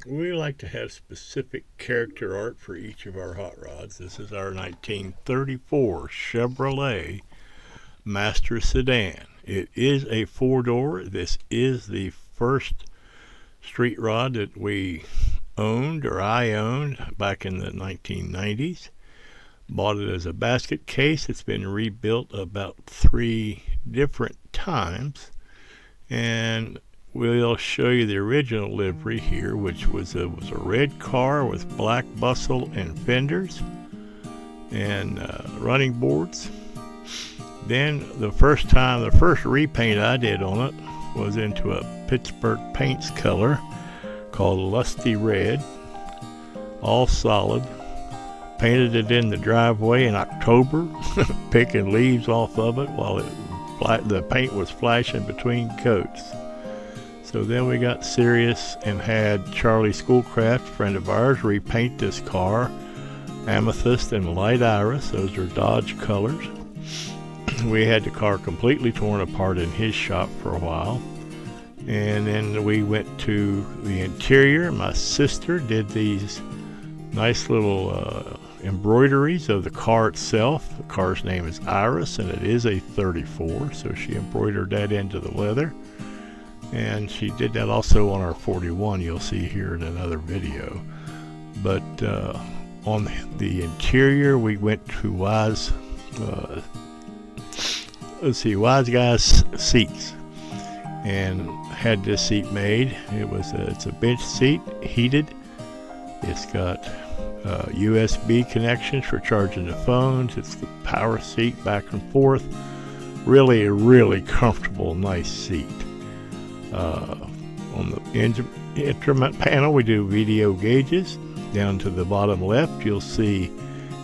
We like to have specific character art for each of our hot rods. This is our 1934 Chevrolet Master Sedan. It is a four-door. This is the first street rod that we owned, or I owned, back in the 1990s. Bought it as a basket case. It's been rebuilt about 3 different times, and we'll show you the original livery here, which was a red car with black bustle and fenders and running boards. Then the first repaint I did on it was into a Pittsburgh Paints color called Lusty Red, all solid. Painted it in the driveway in October, picking leaves off of it while the paint was flashing between coats. So then we got serious and had Charlie Schoolcraft, friend of ours, repaint this car amethyst and light iris. Those are Dodge colors. We had the car completely torn apart in his shop for a while. And then we went to the interior. My sister did these nice little embroideries of the car itself. The car's name is Iris, and it is a 34, so she embroidered that into the leather. And she did that also on our 41, you'll see here in another video. But on the interior, we went to Wise Guys seats and had this seat made. It's a bench seat, heated. It's got USB connections for charging the phones. It's the power seat back and forth. Really a really comfortable, nice seat. On the instrument panel, we do video gauges. Down to the bottom left, you'll see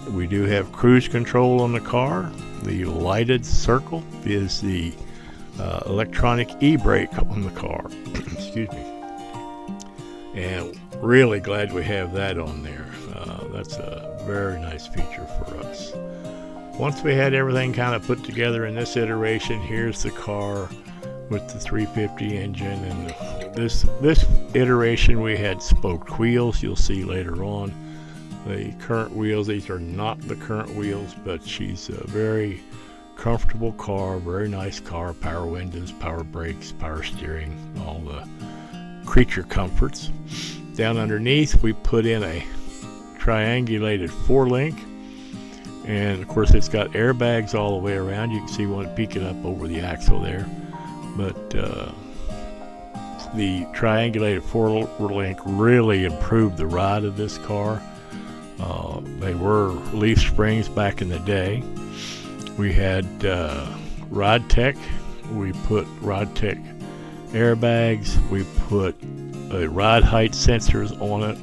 we do have cruise control on the car. The lighted circle is the electronic e-brake on the car. Excuse me. And really glad we have that on there. That's a very nice feature for us. Once we had everything kind of put together in this iteration, here's the car with the 350 engine. And this iteration we had spoked wheels. You'll see later on the current wheels. These are not the current wheels, but she's a very comfortable car, very nice car. Power windows, power brakes, power steering, all the creature comforts. Down underneath, we put in a triangulated 4-link, and of course it's got airbags all the way around. You can see one peeking up over the axle there, but the triangulated 4-link really improved the ride of this car. They were leaf springs back in the day. We had Ride Tech. We put Ride Tech airbags. We put ride height sensors on it.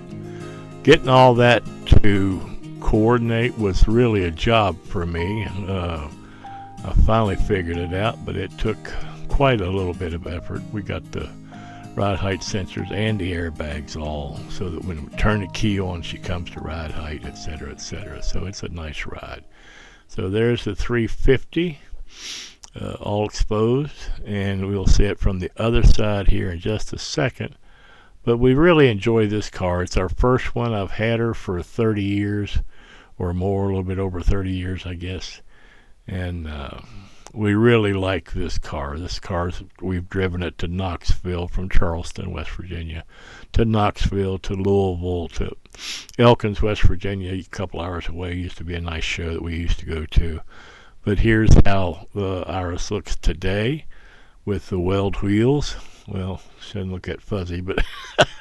Getting all that to coordinate was really a job for me. I finally figured it out, but it took quite a little bit of effort. We got the ride height sensors and the airbags all, so that when we turn the key on, she comes to ride height, etc., etc. So it's a nice ride. So there's the 350, all exposed, and we'll see it from the other side here in just a second. But we really enjoy this car. It's our first one. I've had her for 30 years or more, a little bit over 30 years, I guess. And we really like this car. We've driven it to Knoxville from Charleston, West Virginia, to Knoxville, to Louisville, to Elkins, West Virginia, a couple hours away. Used to be a nice show that we used to go to. But here's how the Iris looks today with the weld wheels. Well, shouldn't look that fuzzy, but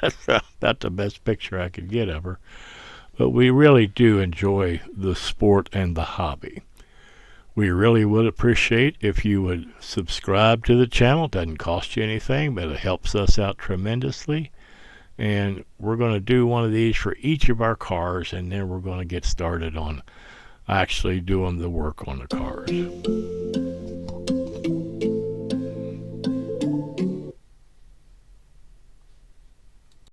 that's about the best picture I could get of her. But we really do enjoy the sport and the hobby. We really would appreciate if you would subscribe to the channel. It doesn't cost you anything, but it helps us out tremendously. And we're going to do one of these for each of our cars, and then we're going to get started on actually doing the work on the cars.